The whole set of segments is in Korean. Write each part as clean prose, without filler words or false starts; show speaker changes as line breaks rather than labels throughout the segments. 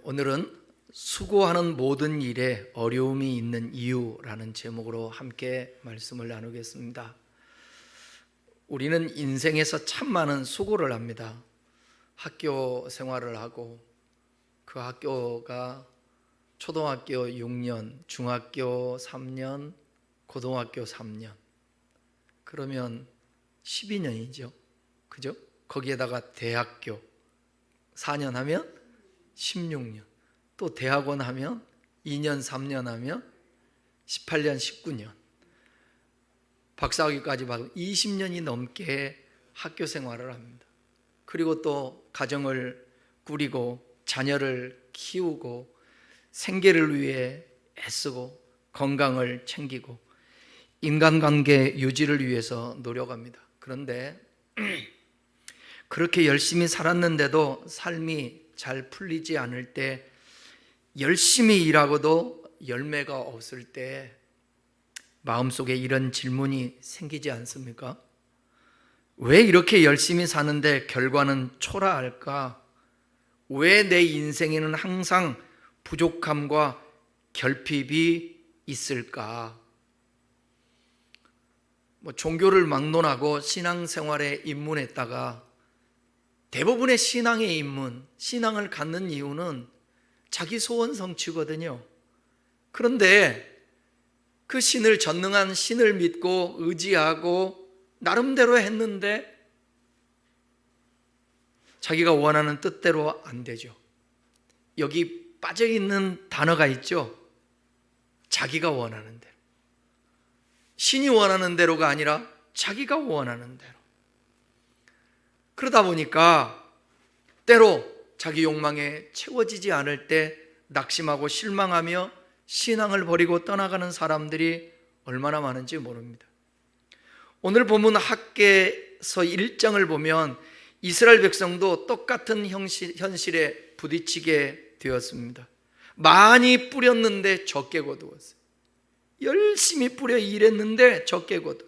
오늘은 수고하는 모든 일에 어려움이 있는 이유라는 제목으로 함께 말씀을 나누겠습니다. 우리는 인생에서 참 많은 수고를 합니다. 학교 생활을 하고 그 학교가 초등학교 6년, 중학교 3년, 고등학교 3년, 그러면 12년이죠. 그죠? 거기에다가 대학교 4년 하면 16년, 또 대학원 하면 2년, 3년 하면 18년, 19년, 박사학위까지 받으면 20년이 넘게 학교 생활을 합니다. 그리고 또 가정을 꾸리고 자녀를 키우고 생계를 위해 애쓰고 건강을 챙기고 인간관계 유지를 위해서 노력합니다. 그런데 그렇게 열심히 살았는데도 삶이 잘 풀리지 않을 때, 열심히 일하고도 열매가 없을 때 마음속에 이런 질문이 생기지 않습니까? 왜 이렇게 열심히 사는데 결과는 초라할까? 왜 내 인생에는 항상 부족함과 결핍이 있을까? 종교를 막론하고 신앙생활에 입문했다가 대부분의 신앙의 입문, 신앙을 갖는 이유는 자기 소원 성취거든요. 그런데 그 신을, 전능한 신을 믿고 의지하고 나름대로 했는데 자기가 원하는 뜻대로 안 되죠. 여기 빠져있는 단어가 있죠. 자기가 원하는 대로. 신이 원하는 대로가 아니라 자기가 원하는 대로. 그러다 보니까 때로 자기 욕망에 채워지지 않을 때 낙심하고 실망하며 신앙을 버리고 떠나가는 사람들이 얼마나 많은지 모릅니다. 오늘 본문 학개서 1장을 보면 이스라엘 백성도 똑같은 현실에 부딪히게 되었습니다. 많이 뿌렸는데 적게 거두었어요. 열심히 뿌려 일했는데 적게 거두.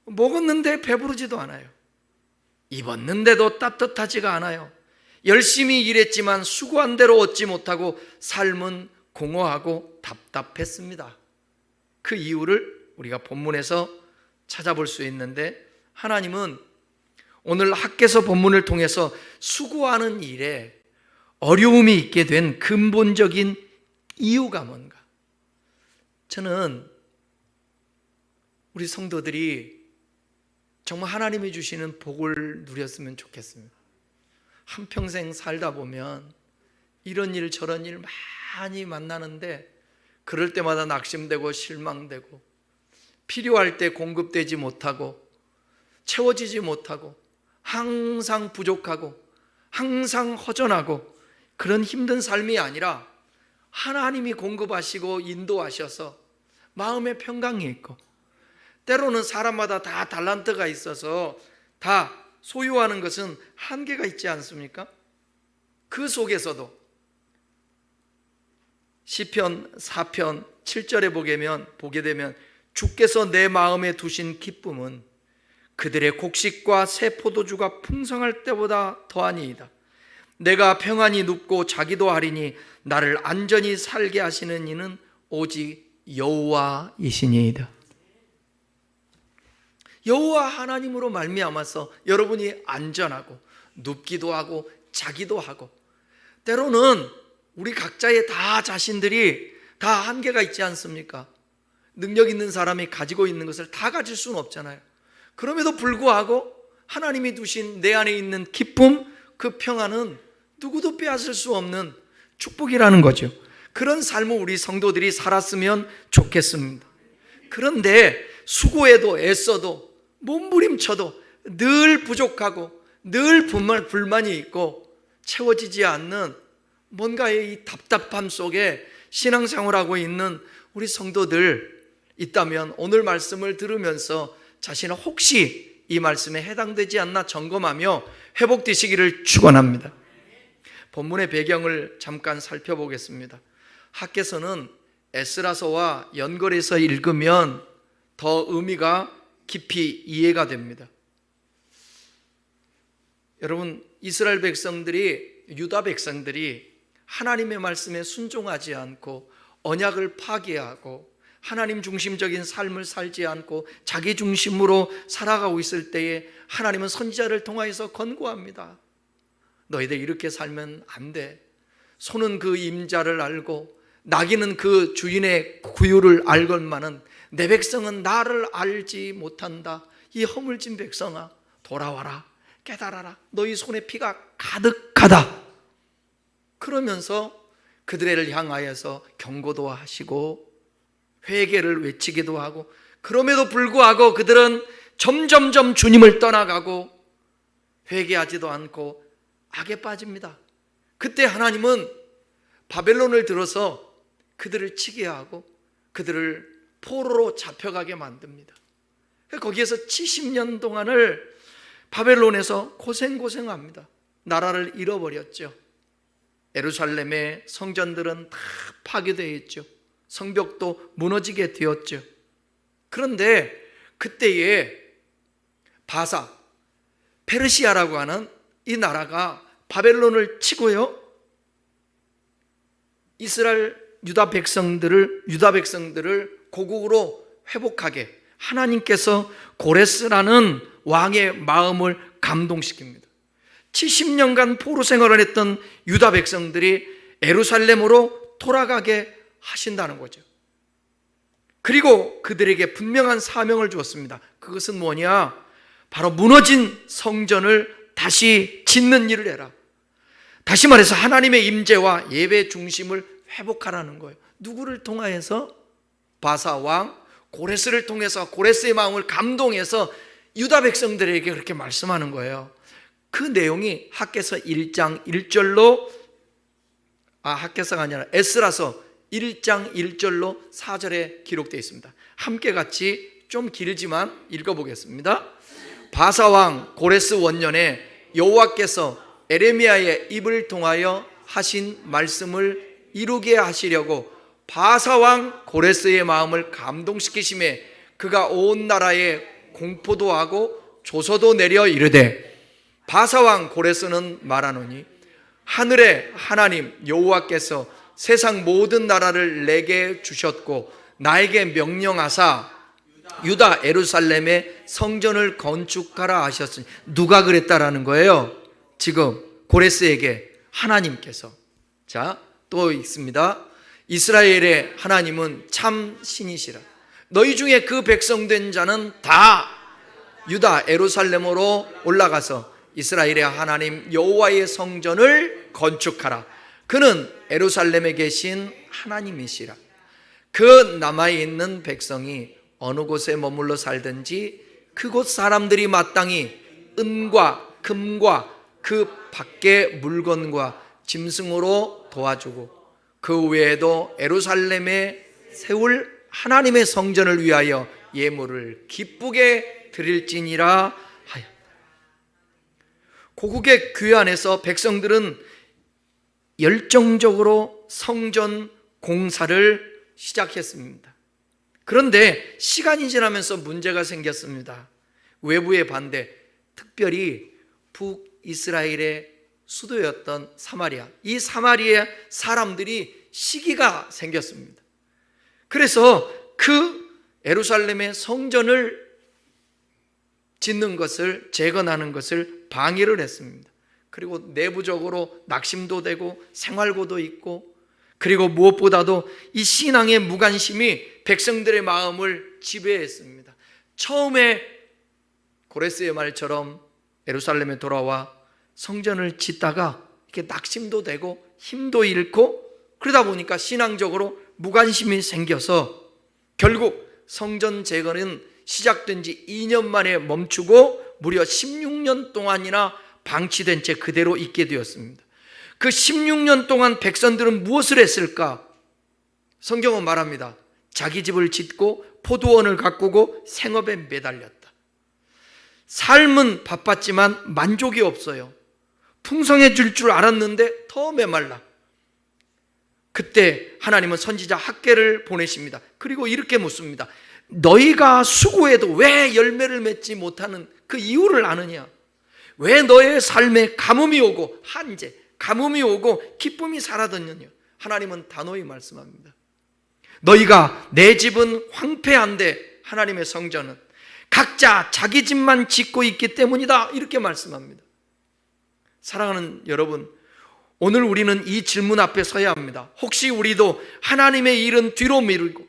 먹었는데 배부르지도 않아요. 입었는데도 따뜻하지가 않아요. 열심히 일했지만 수고한 대로 얻지 못하고 삶은 공허하고 답답했습니다. 그 이유를 우리가 본문에서 찾아볼 수 있는데, 하나님은 오늘 학개서 본문을 통해서 수고하는 일에 어려움이 있게 된 근본적인 이유가 뭔가? 저는 우리 성도들이 정말 하나님이 주시는 복을 누렸으면 좋겠습니다. 한평생 살다 보면 이런 일 저런 일 많이 만나는데 그럴 때마다 낙심되고 실망되고 필요할 때 공급되지 못하고 채워지지 못하고 항상 부족하고 항상 허전하고 그런 힘든 삶이 아니라 하나님이 공급하시고 인도하셔서 마음의 평강이 있고, 때로는 사람마다 다 달란트가 있어서 다 소유하는 것은 한계가 있지 않습니까? 그 속에서도 시편 4편 7절에 보게 되면 주께서 내 마음에 두신 기쁨은 그들의 곡식과 새 포도주가 풍성할 때보다 더하니이다. 내가 평안히 눕고 자기도 하리니 나를 안전히 살게 하시는 이는 오직 여호와이시니이다. 여호와 하나님으로 말미암아서 여러분이 안전하고 눕기도 하고 자기도 하고, 때로는 우리 각자의 다 자신들이 다 한계가 있지 않습니까? 능력 있는 사람이 가지고 있는 것을 다 가질 수는 없잖아요. 그럼에도 불구하고 하나님이 두신 내 안에 있는 기쁨, 그 평안은 누구도 빼앗을 수 없는 축복이라는 거죠. 그런 삶을 우리 성도들이 살았으면 좋겠습니다. 그런데 수고해도 애써도 몸부림쳐도 늘 부족하고 늘 불만이 있고 채워지지 않는 뭔가의 이 답답함 속에 신앙생활하고 있는 우리 성도들 있다면 오늘 말씀을 들으면서 자신은 혹시 이 말씀에 해당되지 않나 점검하며 회복되시기를 축원합니다. 본문의 배경을 잠깐 살펴보겠습니다. 학개서는 에스라서와 연결해서 읽으면 더 의미가 깊이 이해가 됩니다. 여러분, 이스라엘 백성들이 유다 백성들이 하나님의 말씀에 순종하지 않고 언약을 파괴하고 하나님 중심적인 삶을 살지 않고 자기 중심으로 살아가고 있을 때에 하나님은 선지자를 통하여서 권고합니다. 너희들 이렇게 살면 안 돼. 소는 그 임자를 알고 나귀는 그 주인의 구유를 알건만은 내 백성은 나를 알지 못한다. 이 허물진 백성아, 돌아와라. 깨달아라. 너희 손에 피가 가득하다. 그러면서 그들을 향하여서 경고도 하시고 회개를 외치기도 하고, 그럼에도 불구하고 그들은 점점점 주님을 떠나가고 회개하지도 않고 악에 빠집니다. 그때 하나님은 바벨론을 들어서 그들을 치게 하고 그들을 포로로 잡혀가게 만듭니다. 거기에서 70년 동안을 바벨론에서 고생합니다. 나라를 잃어버렸죠. 예루살렘의 성전들은 다 파괴되어 있죠. 성벽도 무너지게 되었죠. 그런데 그때에 바사, 페르시아라고 하는 이 나라가 바벨론을 치고요, 이스라엘 유다 백성들을 고국으로 회복하게 하나님께서 고레스라는 왕의 마음을 감동시킵니다. 70년간 포로 생활을 했던 유다 백성들이 예루살렘으로 돌아가게 하신다는 거죠. 그리고 그들에게 분명한 사명을 주었습니다. 그것은 뭐냐? 바로 무너진 성전을 다시 짓는 일을 해라. 다시 말해서 하나님의 임재와 예배 중심을 회복하라는 거예요. 누구를 통하여서? 바사 왕 고레스를 통해서, 고레스의 마음을 감동해서 유다 백성들에게 그렇게 말씀하는 거예요. 그 내용이 학개서 1장 1절로 학개서가 아니라 에스라서 1장 1절로 4절에 기록되어 있습니다. 함께 같이 좀 길지만 읽어보겠습니다. 바사왕 고레스 원년에 여호와께서 에레미야의 입을 통하여 하신 말씀을 이루게 하시려고 바사왕 고레스의 마음을 감동시키심에 그가 온 나라에 공포도 하고 조서도 내려 이르되, 바사왕 고레스는 말하노니 하늘의 하나님 여호와께서 세상 모든 나라를 내게 주셨고 나에게 명령하사 유다 예루살렘에 성전을 건축하라 하셨으니, 누가 그랬다라는 거예요? 지금 고레스에게 하나님께서. 자, 또 있습니다. 이스라엘의 하나님은 참 신이시라. 너희 중에 그 백성된 자는 다 유다 예루살렘으로 올라가서 이스라엘의 하나님 여호와의 성전을 건축하라. 그는 예루살렘에 계신 하나님이시라. 그 남아있는 백성이 어느 곳에 머물러 살든지 그곳 사람들이 마땅히 은과 금과 그 밖의 물건과 짐승으로 도와주고, 그 외에도 예루살렘에 세울 하나님의 성전을 위하여 예물을 기쁘게 드릴지니라 하여. 고국의 교회 안에서 백성들은 열정적으로 성전 공사를 시작했습니다. 그런데 시간이 지나면서 문제가 생겼습니다. 외부의 반대, 특별히 북이스라엘의 수도였던 사마리아, 이 사마리아 사람들이 시기가 생겼습니다. 그래서 그 예루살렘의 성전을 짓는 것을, 재건하는 것을 방해를 했습니다. 그리고 내부적으로 낙심도 되고 생활고도 있고, 그리고 무엇보다도 이 신앙의 무관심이 백성들의 마음을 지배했습니다. 처음에 고레스의 말처럼 예루살렘에 돌아와 성전을 짓다가 이렇게 낙심도 되고 힘도 잃고, 그러다 보니까 신앙적으로 무관심이 생겨서 결국 성전 재건은 시작된 지 2년 만에 멈추고 무려 16년 동안이나 방치된 채 그대로 있게 되었습니다. 그 16년 동안 백성들은 무엇을 했을까? 성경은 말합니다. 자기 집을 짓고 포도원을 가꾸고 생업에 매달렸다. 삶은 바빴지만 만족이 없어요. 풍성해질 줄 알았는데 더 메말라. 그때 하나님은 선지자 학개를 보내십니다. 그리고 이렇게 묻습니다. 너희가 수고해도 왜 열매를 맺지 못하는 그 이유를 아느냐? 왜 너의 삶에 가뭄이 오고 한재, 가뭄이 오고 기쁨이 사라졌느냐? 하나님은 단호히 말씀합니다. 너희가 내 집은 황폐한데, 하나님의 성전은 각자 자기 집만 짓고 있기 때문이다, 이렇게 말씀합니다. 사랑하는 여러분, 오늘 우리는 이 질문 앞에 서야 합니다. 혹시 우리도 하나님의 일은 뒤로 미루고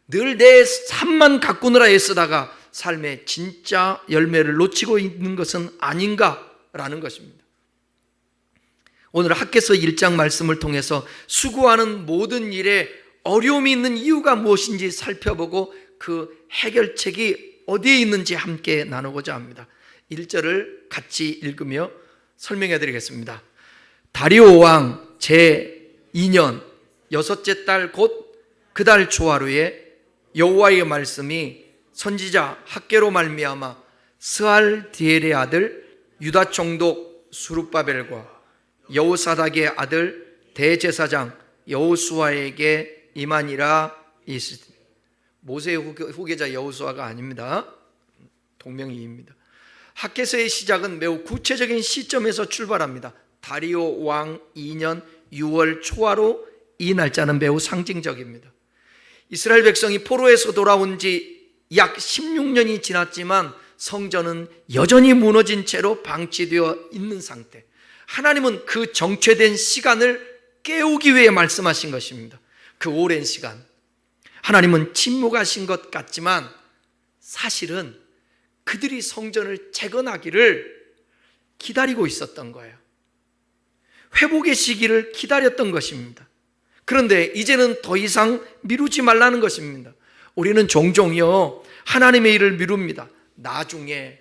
늘 내 삶만 가꾸느라 애쓰다가 삶의 진짜 열매를 놓치고 있는 것은 아닌가라는 것입니다. 오늘 학개서 1장 말씀을 통해서 수고하는 모든 일에 어려움이 있는 이유가 무엇인지 살펴보고 그 해결책이 어디에 있는지 함께 나누고자 합니다. 1절을 같이 읽으며 설명해 드리겠습니다. 다리오 왕 제2년 여섯째 달 곧 그 달 초하루에 여호와의 말씀이 선지자 학개로 말미암아 스알디엘의 아들 유다 총독 수룹바벨과 여호사닥의 아들 대제사장 여호수아에게 임하니라 이스되. 모세의 후계자 여호수아가 아닙니다. 동명이인입니다. 학개서의 시작은 매우 구체적인 시점에서 출발합니다. 다리오 왕 2년 6월 초하루, 이 날짜는 매우 상징적입니다. 이스라엘 백성이 포로에서 돌아온 지 약 16년이 지났지만 성전은 여전히 무너진 채로 방치되어 있는 상태. 하나님은 그 정체된 시간을 깨우기 위해 말씀하신 것입니다. 그 오랜 시간 하나님은 침묵하신 것 같지만 사실은 그들이 성전을 재건하기를 기다리고 있었던 거예요. 회복의 시기를 기다렸던 것입니다. 그런데 이제는 더 이상 미루지 말라는 것입니다. 우리는 종종요 하나님의 일을 미룹니다. 나중에,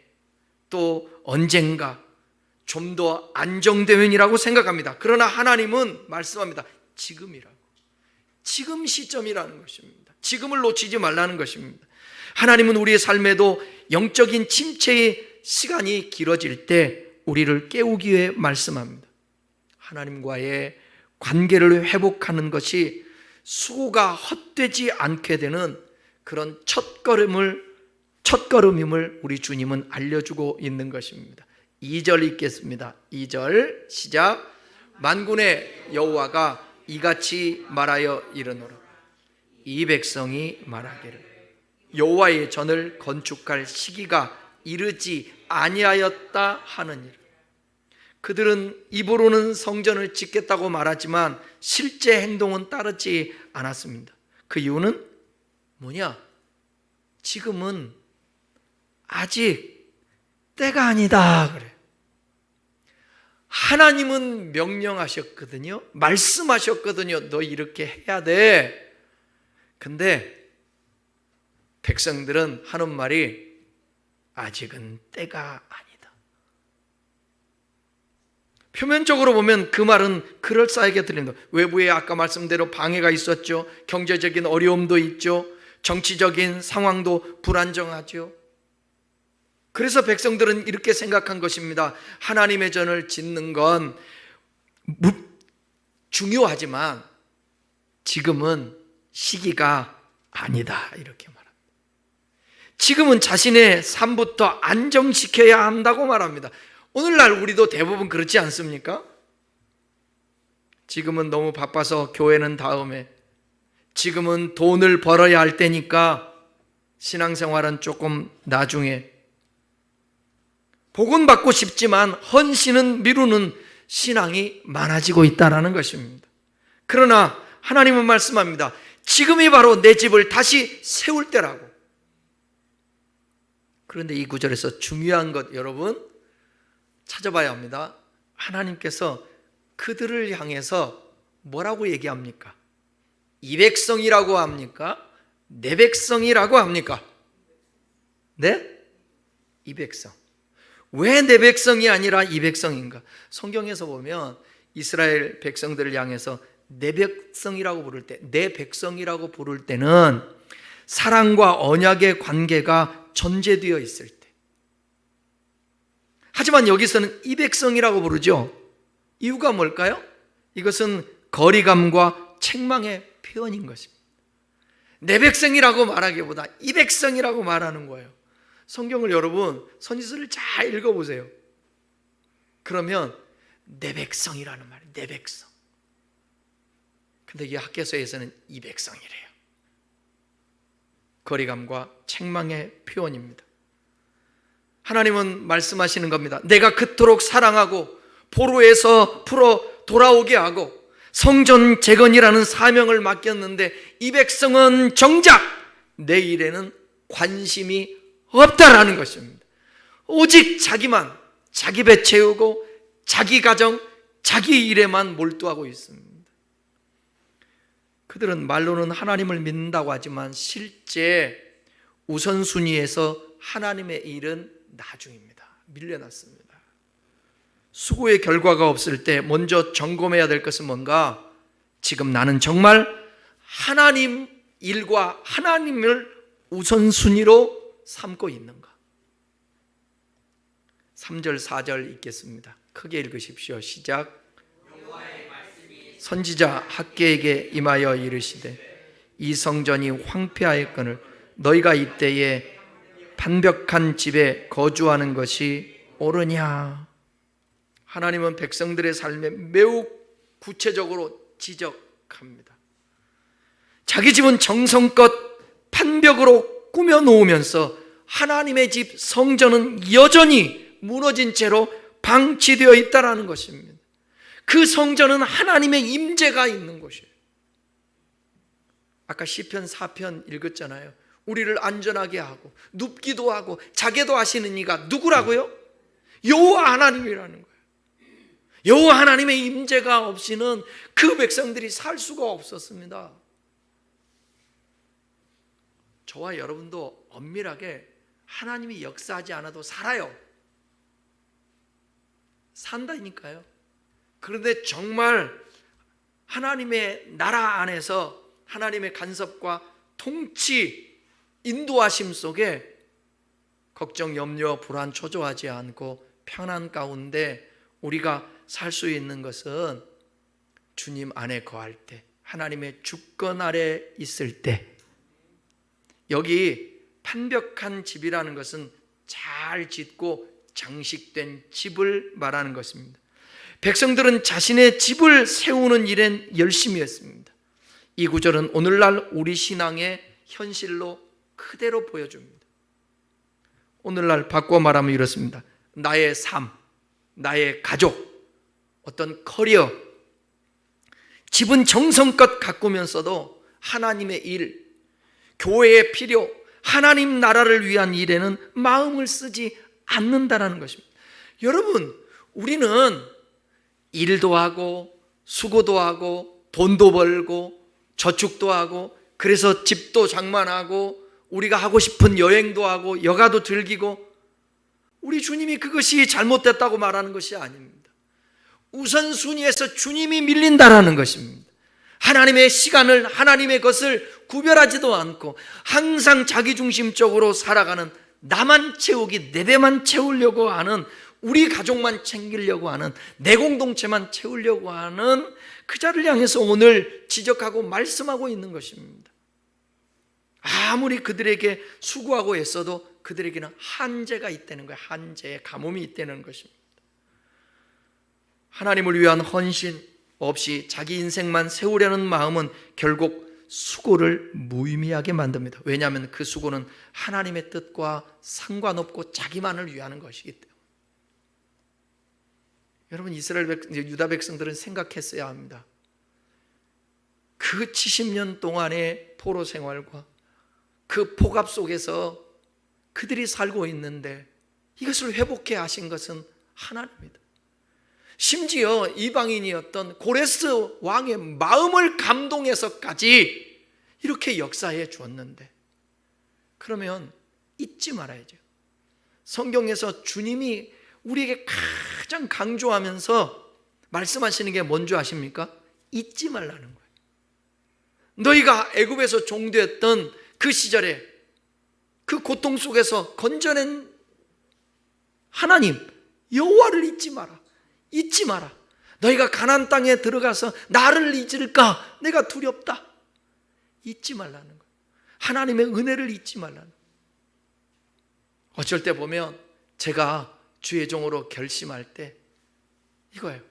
또 언젠가, 좀 더 안정되면이라고 생각합니다. 그러나 하나님은 말씀합니다. 지금이라고. 지금 시점이라는 것입니다. 지금을 놓치지 말라는 것입니다. 하나님은 우리의 삶에도 영적인 침체의 시간이 길어질 때 우리를 깨우기 위해 말씀합니다. 하나님과의 관계를 회복하는 것이 수고가 헛되지 않게 되는 그런 첫걸음임을 우리 주님은 알려주고 있는 것입니다. 2절 읽겠습니다. 2절 시작. 만군의 여호와가 이같이 말하여 이르노라. 이 백성이 말하기를 여호와의 전을 건축할 시기가 이르지 아니하였다 하느니라. 그들은 입으로는 성전을 짓겠다고 말하지만 실제 행동은 따르지 않았습니다. 그 이유는 뭐냐? 지금은 아직 때가 아니다 그래. 하나님은 명령하셨거든요. 말씀하셨거든요. 너 이렇게 해야 돼. 근데 백성들은 하는 말이 아직은 때가 아니다. 표면적으로 보면 그 말은 그럴싸하게 들립니다. 외부에 아까 말씀대로 방해가 있었죠. 경제적인 어려움도 있죠. 정치적인 상황도 불안정하죠. 그래서 백성들은 이렇게 생각한 것입니다. 하나님의 전을 짓는 건 중요하지만 지금은 시기가 아니다, 이렇게 말합니다. 지금은 자신의 삶부터 안정시켜야 한다고 말합니다. 오늘날 우리도 대부분 그렇지 않습니까? 지금은 너무 바빠서 교회는 다음에, 지금은 돈을 벌어야 할 때니까 신앙생활은 조금 나중에, 복은 받고 싶지만 헌신은 미루는 신앙이 많아지고 있다는 것입니다. 그러나 하나님은 말씀합니다. 지금이 바로 내 집을 다시 세울 때라고. 그런데 이 구절에서 중요한 것 여러분 찾아봐야 합니다. 하나님께서 그들을 향해서 뭐라고 얘기합니까? 이 백성이라고 합니까? 내 백성이라고 합니까? 네? 이 백성. 왜 내 백성이 아니라 이 백성인가? 성경에서 보면 이스라엘 백성들을 향해서 내 백성이라고 부를 때, 내 백성이라고 부를 때는 사랑과 언약의 관계가 전제되어 있을 때. 하지만 여기서는 이 백성이라고 부르죠. 이유가 뭘까요? 이것은 거리감과 책망의 표현인 것입니다. 내 백성이라고 말하기보다 이 백성이라고 말하는 거예요. 성경을 여러분 선지서를 잘 읽어보세요. 그러면 내 백성이라는 말이에요. 내 백성. 근데 이 학개서에서는 이 백성이래요. 거리감과 책망의 표현입니다. 하나님은 말씀하시는 겁니다. 내가 그토록 사랑하고 포로에서 풀어 돌아오게 하고 성전 재건이라는 사명을 맡겼는데 이 백성은 정작 내 일에는 관심이 없다라는 것입니다. 오직 자기만, 자기 배 채우고 자기 가정, 자기 일에만 몰두하고 있습니다. 그들은 말로는 하나님을 믿는다고 하지만 실제 우선순위에서 하나님의 일은 나중입니다. 밀려났습니다. 수고의 결과가 없을 때 먼저 점검해야 될 것은 뭔가? 지금 나는 정말 하나님 일과 하나님을 우선순위로 삼고 있는가? 3절 4절 읽겠습니다. 크게 읽으십시오. 시작. 선지자 학개에게 임하여 이르시되 이 성전이 황폐하였거늘 너희가 이때에 반벽한 집에 거주하는 것이 옳으냐? 하나님은 백성들의 삶에 매우 구체적으로 지적합니다. 자기 집은 정성껏 판벽으로 꾸며 놓으면서 하나님의 집 성전은 여전히 무너진 채로 방치되어 있다는 것입니다. 그 성전은 하나님의 임재가 있는 곳이에요. 아까 시편 4편 읽었잖아요. 우리를 안전하게 하고 눕기도 하고 자게도 하시는 이가 누구라고요? 여호와 하나님이라는 거예요. 여호와 하나님의 임재가 없이는 그 백성들이 살 수가 없었습니다. 저와 여러분도 엄밀하게 하나님이 역사하지 않아도 살아요. 산다니까요. 그런데 정말 하나님의 나라 안에서 하나님의 간섭과 통치, 인도하심 속에 걱정, 염려, 불안, 초조하지 않고 평안 가운데 우리가 살 수 있는 것은 주님 안에 거할 때, 하나님의 주권 아래 있을 때. 여기 판벽한 집이라는 것은 잘 짓고 장식된 집을 말하는 것입니다. 백성들은 자신의 집을 세우는 일엔 열심히 했습니다. 이 구절은 오늘날 우리 신앙의 현실로 그대로 보여줍니다. 오늘날 바꿔 말하면 이렇습니다. 나의 삶, 나의 가족, 어떤 커리어, 집은 정성껏 가꾸면서도 하나님의 일, 교회의 필요, 하나님 나라를 위한 일에는 마음을 쓰지 않는다는 것입니다. 여러분, 우리는 일도 하고 수고도 하고 돈도 벌고 저축도 하고 그래서 집도 장만하고 우리가 하고 싶은 여행도 하고 여가도 즐기고, 우리 주님이 그것이 잘못됐다고 말하는 것이 아닙니다. 우선순위에서 주님이 밀린다라는 것입니다. 하나님의 시간을, 하나님의 것을 구별하지도 않고 항상 자기중심적으로 살아가는, 나만 채우기, 내 배만 채우려고 하는, 우리 가족만 챙기려고 하는, 내 공동체만 채우려고 하는 그 자를 향해서 오늘 지적하고 말씀하고 있는 것입니다. 아무리 그들에게 수고하고 애써도 그들에게는 한계가 있다는 거예요. 한계의 가뭄이 있다는 것입니다. 하나님을 위한 헌신 없이 자기 인생만 세우려는 마음은 결국 수고를 무의미하게 만듭니다. 왜냐하면 그 수고는 하나님의 뜻과 상관없고 자기만을 위하는 것이기 때문에. 여러분, 유다 백성들은 생각했어야 합니다. 그 70년 동안의 포로 생활과 그 폭압 속에서 그들이 살고 있는데 이것을 회복해 하신 것은 하나님입니다. 심지어 이방인이었던 고레스 왕의 마음을 감동해서까지 이렇게 역사해 주었는데, 그러면 잊지 말아야죠. 성경에서 주님이 우리에게 가장 강조하면서 말씀하시는 게 뭔지 아십니까? 잊지 말라는 거예요. 너희가 애굽에서 종되었던 그 시절에 그 고통 속에서 건져낸 하나님 여호와를 잊지 마라. 잊지 마라. 너희가 가나안 땅에 들어가서 나를 잊을까 내가 두렵다. 잊지 말라는 거예요. 하나님의 은혜를 잊지 말라는 거예요. 어쩔 때 보면 제가 주의 종으로 결심할 때 이거예요.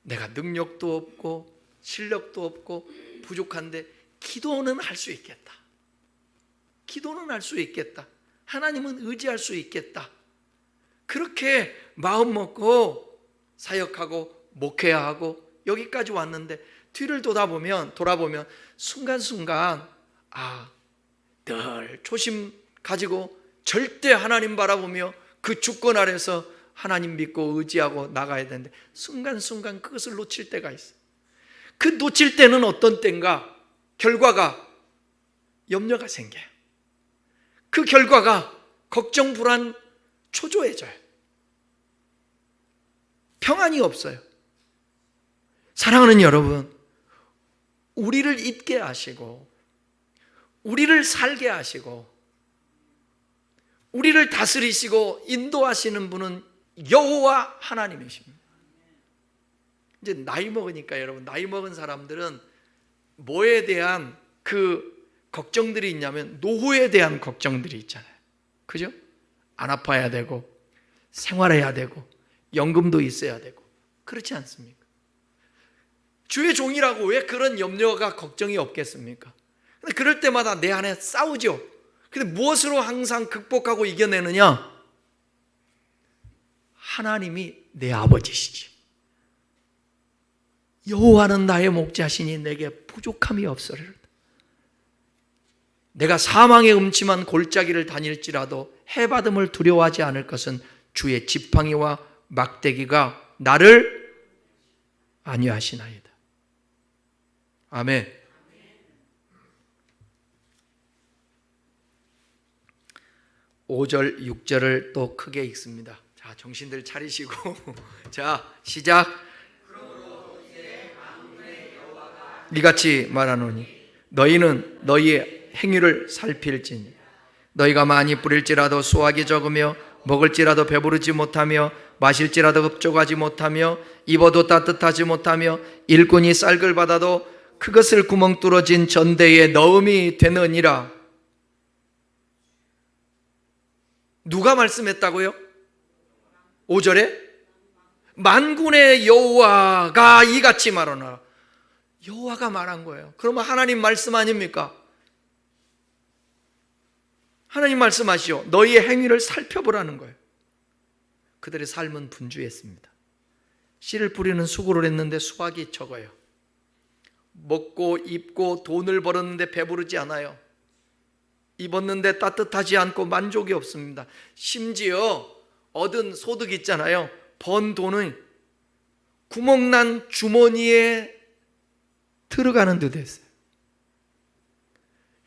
내가 능력도 없고 실력도 없고 부족한데 기도는 할 수 있겠다. 기도는 할 수 있겠다. 하나님은 의지할 수 있겠다. 그렇게 마음 먹고 사역하고 목회해야 하고 여기까지 왔는데 뒤를 돌아보면 순간순간 늘 초심 가지고 절대 하나님 바라보며 그 주권 아래서 하나님 믿고 의지하고 나가야 되는데 순간순간 그것을 놓칠 때가 있어요. 그 놓칠 때는 어떤 때인가? 결과가 염려가 생겨요. 그 결과가 걱정, 불안, 초조해져요. 평안이 없어요. 사랑하는 여러분, 우리를 있게 하시고 우리를 살게 하시고 우리를 다스리시고 인도하시는 분은 여호와 하나님이십니다. 이제 나이 먹으니까 여러분, 나이 먹은 사람들은 뭐에 대한 그 걱정들이 있냐면 노후에 대한 걱정들이 있잖아요. 그죠? 안 아파야 되고 생활해야 되고 연금도 있어야 되고 그렇지 않습니까? 주의 종이라고 왜 그런 염려가 걱정이 없겠습니까? 근데 그럴 때마다 내 안에 싸우죠. 근데 무엇으로 항상 극복하고 이겨내느냐? 하나님이 내 아버지시지. 여호와는 나의 목자시니 내게 부족함이 없으리로다. 내가 사망의 음침한 골짜기를 다닐지라도 해받음을 두려워하지 않을 것은 주의 지팡이와 막대기가 나를 안위하시나이다. 아멘. 5절, 6절을 또 크게 읽습니다. 자, 정신들 차리시고 자, 시작. 이같이 말하노니 너희는 너희의 행위를 살필지니 너희가 많이 뿌릴지라도 수확이 적으며 먹을지라도 배부르지 못하며 마실지라도 흡족하지 못하며 입어도 따뜻하지 못하며 일꾼이 쌀을 받아도 그것을 구멍 뚫어진 전대에 넣음이 되느니라. 누가 말씀했다고요? 5절에 만군의 여호와가 이같이 말하노라. 여호와가 말한 거예요. 그러면 하나님 말씀 아닙니까? 하나님 말씀하시오. 너희의 행위를 살펴보라는 거예요. 그들의 삶은 분주했습니다. 씨를 뿌리는 수고를 했는데 수확이 적어요. 먹고 입고 돈을 벌었는데 배부르지 않아요. 입었는데 따뜻하지 않고 만족이 없습니다. 심지어 얻은 소득 있잖아요. 번 돈은 구멍난 주머니에 들어가는 듯 했어요.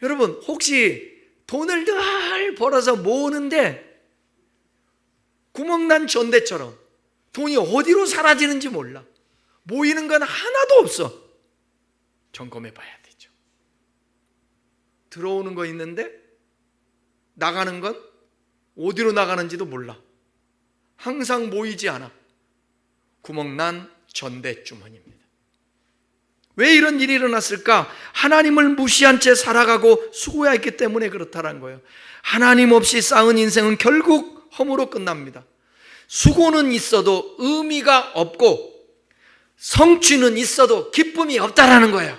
여러분, 혹시 돈을 늘 벌어서 모으는데 구멍난 전대처럼 돈이 어디로 사라지는지 몰라. 모이는 건 하나도 없어. 점검해 봐야 되죠. 들어오는 거 있는데 나가는 건 어디로 나가는지도 몰라. 항상 모이지 않아. 구멍난 전대주머니입니다. 왜 이런 일이 일어났을까? 하나님을 무시한 채 살아가고 수고했기 때문에 그렇다는 거예요. 하나님 없이 쌓은 인생은 결국 허무로 끝납니다. 수고는 있어도 의미가 없고 성취는 있어도 기쁨이 없다라는 거예요.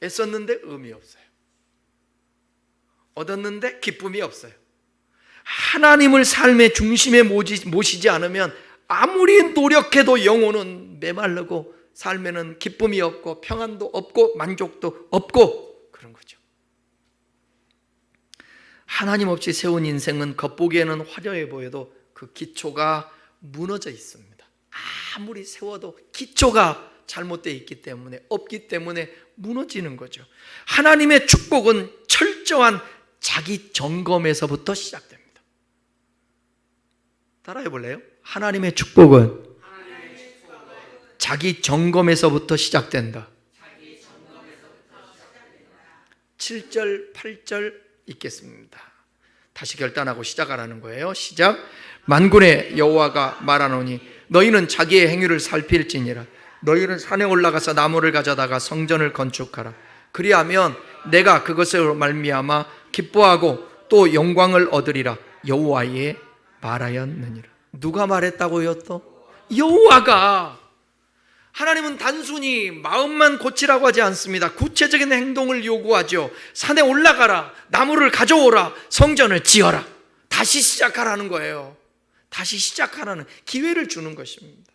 애썼는데 의미 없어요. 얻었는데 기쁨이 없어요. 하나님을 삶의 중심에 모시지 않으면 아무리 노력해도 영혼은 메마르고 삶에는 기쁨이 없고 평안도 없고 만족도 없고 그런 거죠. 하나님 없이 세운 인생은 겉보기에는 화려해 보여도 그 기초가 무너져 있습니다. 아무리 세워도 기초가 잘못되어 있기 때문에 없기 때문에 무너지는 거죠. 하나님의 축복은 철저한 자기 점검에서부터 시작됩니다. 따라해 볼래요? 하나님의 축복은 자기 점검에서부터 시작된다. 7절, 8절 읽겠습니다. 다시 결단하고 시작하라는 거예요. 시작. 만군의 여호와가 말하노니 너희는 자기의 행위를 살필지니라. 너희는 산에 올라가서 나무를 가져다가 성전을 건축하라. 그리하면 내가 그것으로 말미암아 기뻐하고 또 영광을 얻으리라. 여호와의 말하였느니라. 누가 말했다고요? 또 여호와가, 하나님은 단순히 마음만 고치라고 하지 않습니다. 구체적인 행동을 요구하죠. 산에 올라가라, 나무를 가져오라, 성전을 지어라, 다시 시작하라는 거예요. 다시 시작하라는 기회를 주는 것입니다.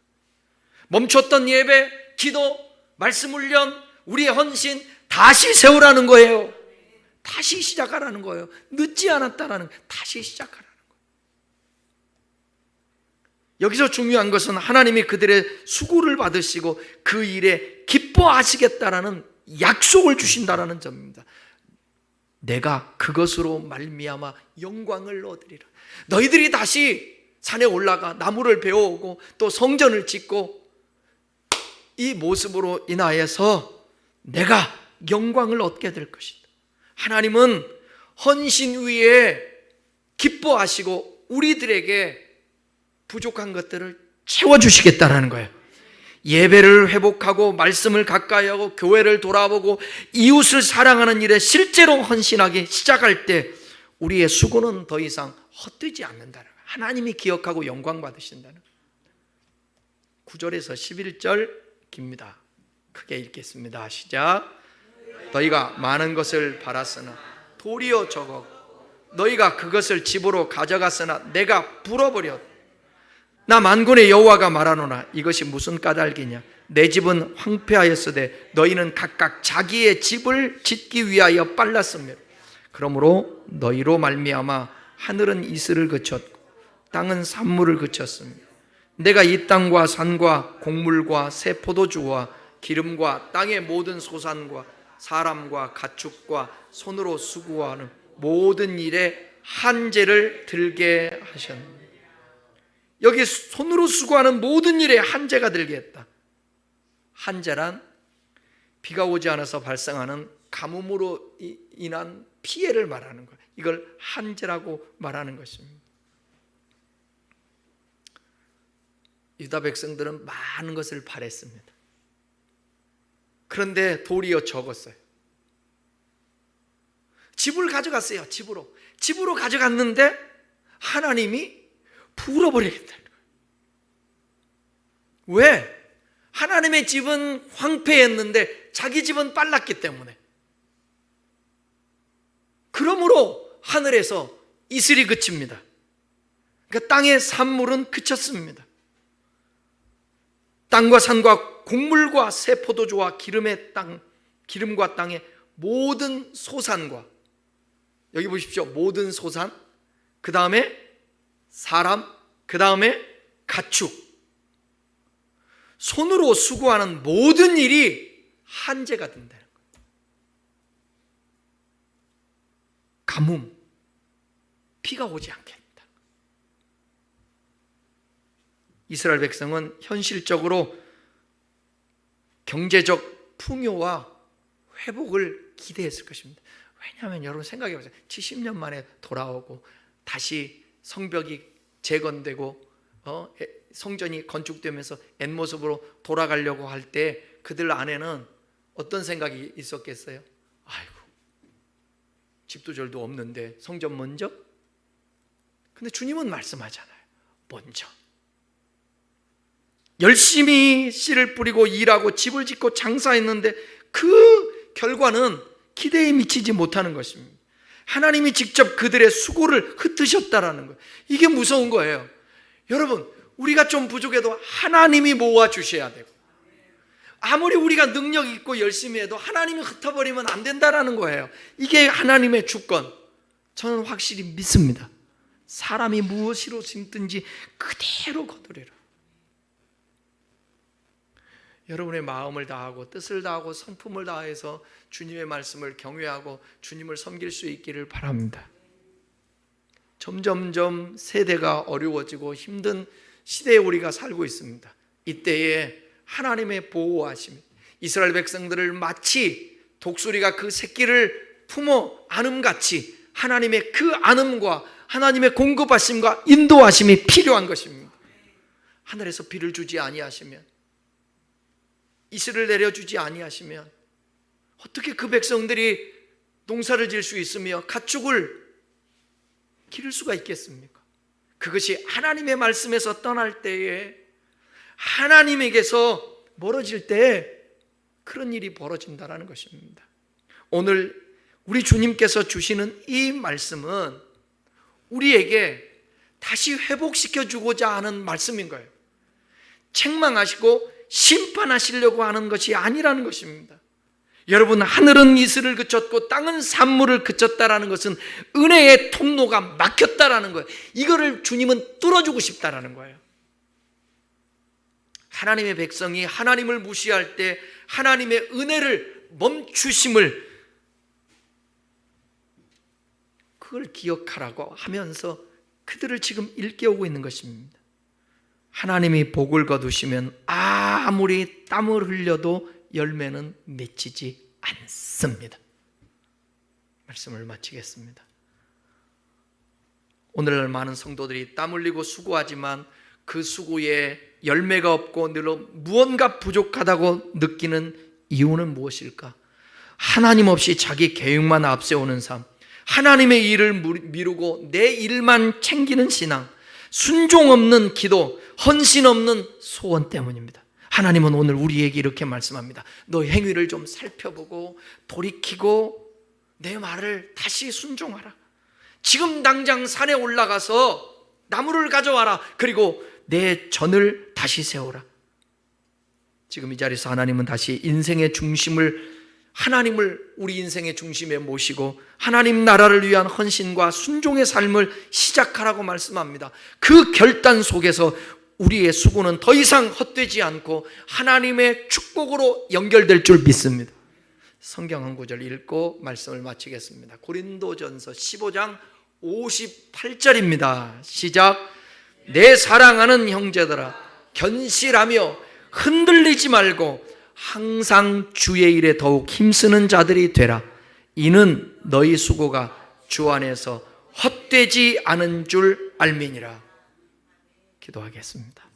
멈췄던 예배, 기도, 말씀 훈련, 우리의 헌신 다시 세우라는 거예요. 다시 시작하라는 거예요. 늦지 않았다라는 거예요. 다시 시작하라는 거예요. 여기서 중요한 것은 하나님이 그들의 수고를 받으시고 그 일에 기뻐하시겠다라는 약속을 주신다라는 점입니다. 내가 그것으로 말미암아 영광을 얻으리라. 너희들이 다시 산에 올라가 나무를 베어오고 또 성전을 짓고 이 모습으로 인하여서 내가 영광을 얻게 될 것이다. 하나님은 헌신 위에 기뻐하시고 우리들에게 부족한 것들을 채워주시겠다라는 거예요. 예배를 회복하고 말씀을 가까이 하고 교회를 돌아보고 이웃을 사랑하는 일에 실제로 헌신하기 시작할 때 우리의 수고는 더 이상 헛되지 않는다는 거예요. 하나님이 기억하고 영광 받으신다는 거예요. 9절에서 11절 깁니다. 크게 읽겠습니다. 시작. 너희가 많은 것을 바랐으나 도리어 적어 너희가 그것을 집으로 가져갔으나 내가 불어버렸다. 나 만군의 여호와가 말하노라. 이것이 무슨 까닭이냐. 내 집은 황폐하였으되 너희는 각각 자기의 집을 짓기 위하여 빨랐으며 그러므로 너희로 말미암아 하늘은 이슬을 그쳤고 땅은 산물을 그쳤으며 내가 이 땅과 산과 곡물과 새 포도주와 기름과 땅의 모든 소산과 사람과 가축과 손으로 수고하는 모든 일에 한제를 들게 하셨느니라. 여기 손으로 수고하는 모든 일에 한제가 들게 했다. 한제란 비가 오지 않아서 발생하는 가뭄으로 인한 피해를 말하는 거예요. 이걸 한제라고 말하는 것입니다. 유다 백성들은 많은 것을 바랬습니다. 그런데 도리어 적었어요. 집을 가져갔어요. 집으로 가져갔는데 하나님이 불어버리겠다는 거예요. 왜? 하나님의 집은 황폐했는데 자기 집은 빨랐기 때문에. 그러므로 하늘에서 이슬이 그칩니다. 그러니까 땅의 산물은 그쳤습니다. 땅과 산과 곡물과 새 포도주와 기름과 땅의 모든 소산과, 여기 보십시오. 모든 소산, 그 다음에 사람, 그 다음에 가축, 손으로 수고하는 모든 일이 한제가 된다는 거예요. 가뭄, 비가 오지 않게 했다. 이스라엘 백성은 현실적으로 경제적 풍요와 회복을 기대했을 것입니다. 왜냐하면 여러분 생각해 보세요. 70년 만에 돌아오고 다시 성벽이 재건되고 성전이 건축되면서 옛 모습으로 돌아가려고 할 때 그들 안에는 어떤 생각이 있었겠어요? 아이고, 집도 절도 없는데 성전 먼저? 근데 주님은 말씀하잖아요. 먼저. 열심히 씨를 뿌리고 일하고 집을 짓고 장사했는데 그 결과는 기대에 미치지 못하는 것입니다. 하나님이 직접 그들의 수고를 흩으셨다라는 거예요. 이게 무서운 거예요. 여러분, 우리가 좀 부족해도 하나님이 모아주셔야 되고, 아무리 우리가 능력 있고 열심히 해도 하나님이 흩어버리면 안 된다라는 거예요. 이게 하나님의 주권. 저는 확실히 믿습니다. 사람이 무엇으로 심든지 그대로 거두리라. 여러분의 마음을 다하고 뜻을 다하고 성품을 다해서 주님의 말씀을 경외하고 주님을 섬길 수 있기를 바랍니다. 점점점 세대가 어려워지고 힘든 시대에 우리가 살고 있습니다. 이때에 하나님의 보호하심, 이스라엘 백성들을 마치 독수리가 그 새끼를 품어 안음같이 하나님의 그 안음과 하나님의 공급하심과 인도하심이 필요한 것입니다. 하늘에서 비를 주지 아니하시면, 이슬을 내려주지 아니하시면 어떻게 그 백성들이 농사를 지을 수 있으며 가축을 기를 수가 있겠습니까? 그것이 하나님의 말씀에서 떠날 때에 하나님에게서 멀어질 때 그런 일이 벌어진다는 것입니다. 오늘 우리 주님께서 주시는 이 말씀은 우리에게 다시 회복시켜 주고자 하는 말씀인 거예요. 책망하시고 심판하시려고 하는 것이 아니라는 것입니다. 여러분, 하늘은 이슬을 그쳤고 땅은 산물을 그쳤다라는 것은 은혜의 통로가 막혔다라는 거예요. 이거를 주님은 뚫어주고 싶다라는 거예요. 하나님의 백성이 하나님을 무시할 때 하나님의 은혜를 멈추심을 그걸 기억하라고 하면서 그들을 지금 일깨우고 있는 것입니다. 하나님이 복을 거두시면 아무리 땀을 흘려도 열매는 맺히지 않습니다. 말씀을 마치겠습니다. 오늘날 많은 성도들이 땀 흘리고 수고하지만 그 수고에 열매가 없고 늘 무언가 부족하다고 느끼는 이유는 무엇일까? 하나님 없이 자기 계획만 앞세우는 삶, 하나님의 일을 미루고 내 일만 챙기는 신앙, 순종 없는 기도, 헌신 없는 소원 때문입니다. 하나님은 오늘 우리에게 이렇게 말씀합니다. 너 행위를 좀 살펴보고 돌이키고 내 말을 다시 순종하라. 지금 당장 산에 올라가서 나무를 가져와라. 그리고 내 전을 다시 세워라. 지금 이 자리에서 하나님은 다시 인생의 중심을, 하나님을 우리 인생의 중심에 모시고 하나님 나라를 위한 헌신과 순종의 삶을 시작하라고 말씀합니다. 그 결단 속에서 우리의 수고는 더 이상 헛되지 않고 하나님의 축복으로 연결될 줄 믿습니다. 성경 한 구절 읽고 말씀을 마치겠습니다. 고린도전서 15장 58절입니다. 시작. 내 사랑하는 형제들아, 견실하며 흔들리지 말고 항상 주의 일에 더욱 힘쓰는 자들이 되라. 이는 너희 수고가 주 안에서 헛되지 않은 줄 알미니라. 기도하겠습니다.